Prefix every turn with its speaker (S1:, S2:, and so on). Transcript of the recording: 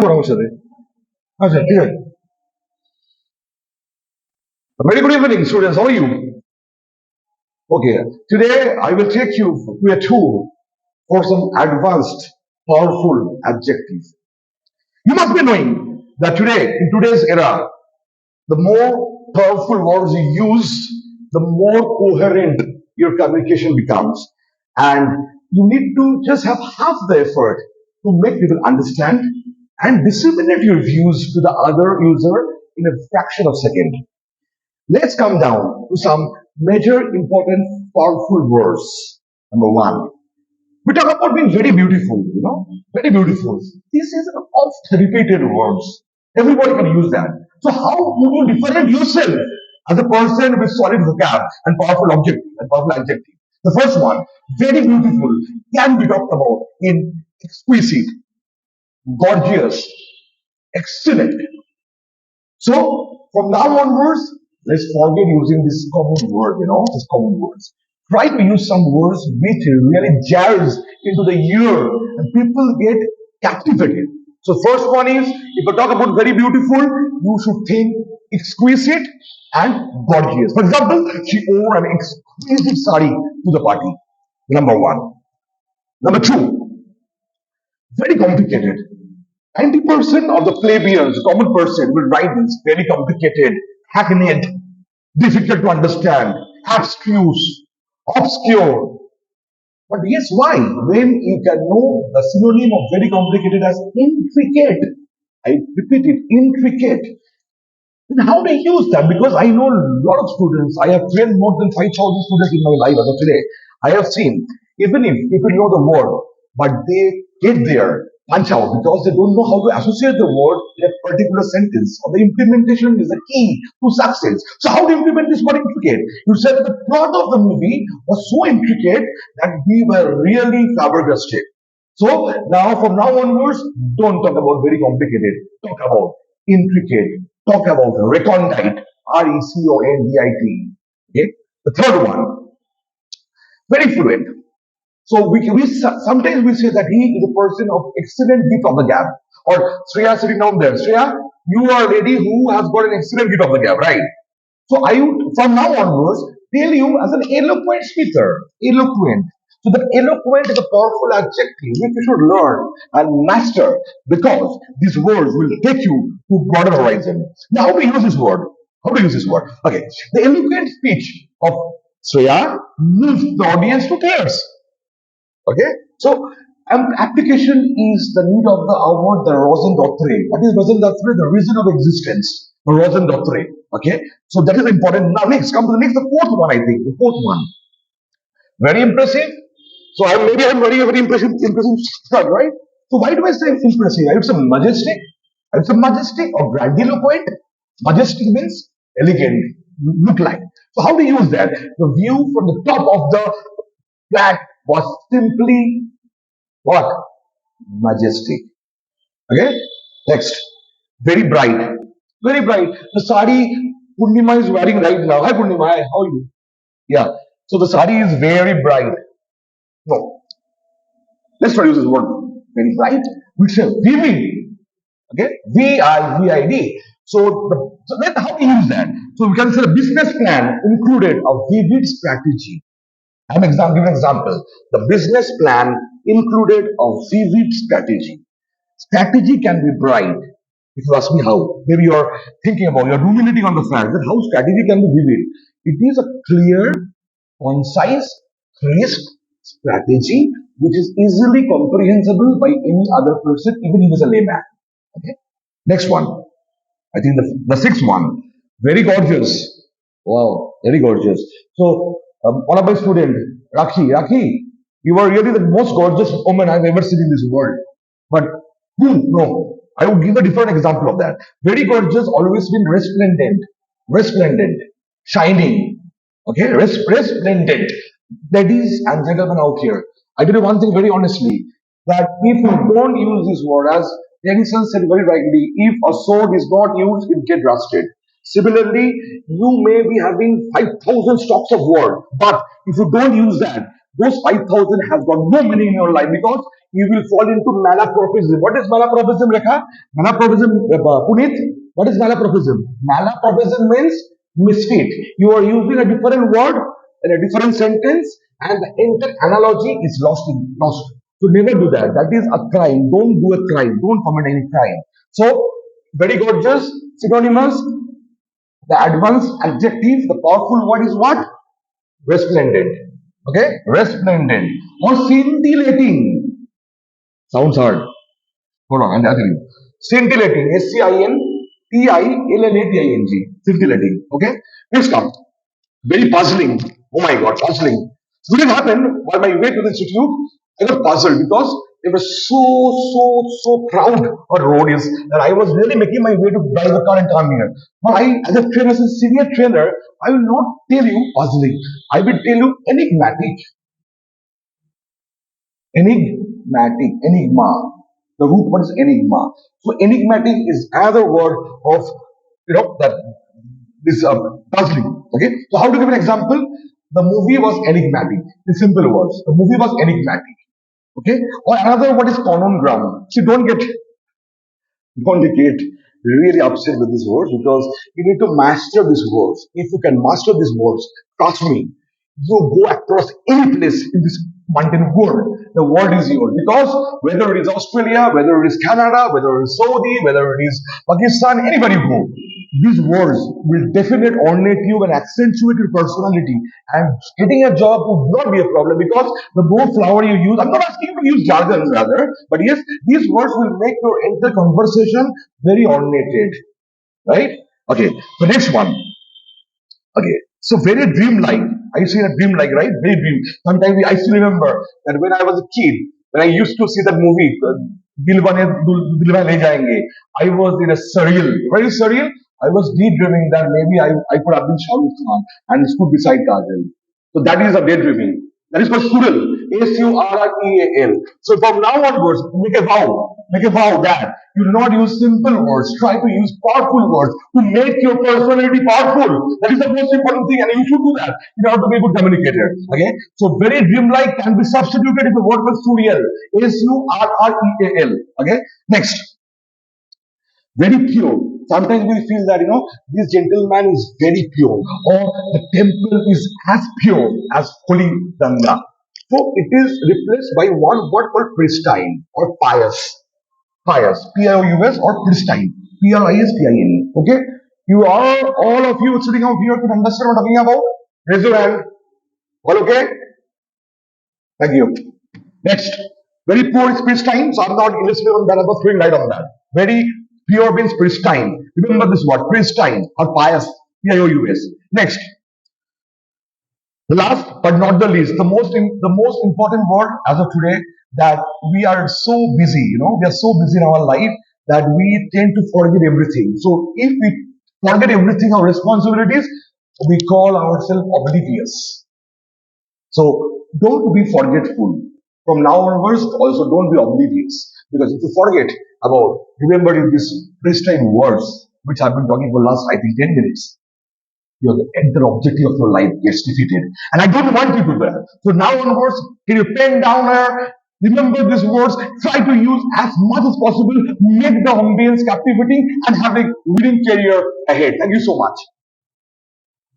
S1: পারো আমার সাথে আচ্ছা ঠিক আছে very good evening students how are you okay today I will take you to a tool for some advanced powerful adjectives you must be knowing that today in today's era the more powerful words you use, the more coherent your communication becomes. And you need to just have half the effort to make people understand and disseminate your views to the other user in a fraction of a second. Let's come down to some major important powerful words. Number one, we talk about being very beautiful, very beautiful. This is an oft repeated words. Everybody can use that. So how would you differentiate yourself as a person with solid vocab and powerful objective and powerful adjective? The first one, very beautiful, can be talked about in exquisite, gorgeous, excellent. So from now onwards, let's forget using this common word, these common words. Try to use some words which really jars into the ear and people get captivated. So first one is, if I talk about very beautiful, you should think exquisite and gorgeous. For example, she wore an exquisite sari to the party. Number one. Number two, very complicated. 90% of the plebeians, common person, will write this very complicated, hackneyed, difficult to understand, abstruse, obscure. But guess why? When you can know the synonym of very complicated as intricate, I repeat it, intricate. Then how do I use that? Because I know a lot of students. I have trained more than 5,000 students in my life as of today. I have seen, even if people know the word, but they get there, punch out, because they don't know how to associate the word in a particular sentence. Or the implementation is the key to success. So how to implement this word intricate? You said that the plot of the movie was so intricate that we were really flabbergasted. So now, from now onwards, don't talk about very complicated. Talk about intricate. Talk about recondite. Recondit. Okay. The third one, very fluent. So sometimes we say that he is a person of excellent gift of the gab. Or Shreya sitting down there. Shreya, you are a lady who has got an excellent gift of the gab, right? So I would, from now onwards, hail you as an eloquent speaker. Eloquent. So the eloquent is a powerful adjective which you should learn and master because these words will take you to broader horizon. Now, how to use this word? How to use this word? Okay. The eloquent speech of Shreya moves the audience to tears. Okay, so application is the need of the hour, the Rosen doctrine. What is Rosen doctrine? The reason of existence, the Rosen doctrine. Okay, so that is important. Now, next, come to the next, the fourth one, I think. The fourth one. Very impressive. So I'm very impressive stuff, right? So why do I say impressive? I would say majestic. I would say majestic or grandiloquent. Majestic means elegant, look like. So how do you use that? The view from the top of the flat was simply what? Majestic. Okay? Next. Very bright. Very bright. The sari Purnima is wearing right now. Hi Purnima, hi, how are you? Yeah. So the sari is very bright. No. Let's not use this word very bright. We say vivid. Okay? VIVID. So then how do you use that? So we can say the business plan included a vivid strategy. Give an example. The business plan included a vivid strategy. Strategy can be bright. If you ask me how, maybe you're ruminating on the fact that how strategy can be vivid. It is a clear, concise, crisp strategy which is easily comprehensible by any other person, even if he is a layman. Okay. Next one. I think the sixth one. Very gorgeous. Wow, very gorgeous. So, one of my students, Rakhi, you are really the most gorgeous woman I've ever seen in this world. But who? No. I would give a different example of that. Very gorgeous, always been resplendent, shining. Okay, resplendent. Ladies and gentlemen out here, I tell you one thing very honestly that if you don't use this word, as Tennyson said very rightly, if a sword is not used, it gets rusted. Similarly, you may be having 5,000 stocks of word, but if you don't use that, those 5,000 has got no meaning in your life because you will fall into malapropism. What is malapropism, Rekha? Malapropism, Puneet? What is malapropism? Malapropism means misfit. You are using a different word in a different sentence, and the entire analogy is lost. So never do that. That is a crime. Don't do a crime. Don't commit any crime. So very gorgeous synonymous. The advanced adjective, the powerful word is what? Resplendent. Okay? Resplendent. Or scintillating. Sounds hard. Hold on, I'll tell you. Scintillating. Scintillating. Scintillating. Okay? Next come. Very puzzling. Oh my god, puzzling. So what happened while my way to the institute, I got puzzled because it was so crowded a road is that I was really making my way to drive the car and come here. But as a trainer, as a senior trainer, I will not tell you puzzling. I will tell you enigmatic. Enigma. The root word is enigma. So enigmatic is another word of that this puzzling. Okay, so how to give an example? The movie was enigmatic. In simple words, the movie was enigmatic. Okay, or another word is common ground. So don't get really upset with these words because you need to master these words. If you can master these words, trust me, you go across any place in this mountain world. The world is yours because whether it is Australia, whether it is Canada, whether it is Saudi, whether it is Pakistan, anybody go. These words will definitely ornate you and accentuate your personality. And getting a job would not be a problem because the more flower you use, I'm not asking you to use jargon rather, but yes, these words will make your entire conversation very ornated, right? Okay, the next one. Okay, so very dreamlike. I see a dreamlike, right? Very dream. Sometimes I still remember that when I was a kid, when I used to see that movie, Dilwane Le Jayenge, I was in a surreal, very surreal. I was daydreaming that maybe I could have been Shah Rukh Khan and stood beside Kajal. So that is a daydreaming. That is called Surreal. Surreal. So from now onwards, make a vow that you will not use simple words. Try to use powerful words to make your personality powerful. That is the most important thing, and you should do that in order to be a good communicator. Okay. So very dreamlike can be substituted if the word was surreal. Surreal. Okay. Next, very pure. Sometimes we feel that this gentleman is very pure, or the temple is as pure as holy Ganga. So it is replaced by one word called pristine or pious. Pious, Pious or pristine, Pristine. Okay, you are all of you sitting out here to understand what I'm talking about. Raise your hand. All okay? Thank you. Next, very poor is pristine, so I'm not illustrating on that, I'm not throwing light on that. Very pure means pristine. Remember this word, pristine or pious, Pious. Next, the last but not the least, the most important word as of today that we are so busy, we are so busy in our life that we tend to forget everything. So if we forget everything, our responsibilities, we call ourselves oblivious. So don't be forgetful. From now onwards, also don't be oblivious. Because if you forget about remembering these pristine words, which I've been talking for last, I think, 10 minutes, the entire objective of your life gets defeated. And I don't want you to do that. So now onwards, can you pen down here? Remember these words, try to use as much as possible, make the ambience captivating, and have a winning career ahead. Thank you so much.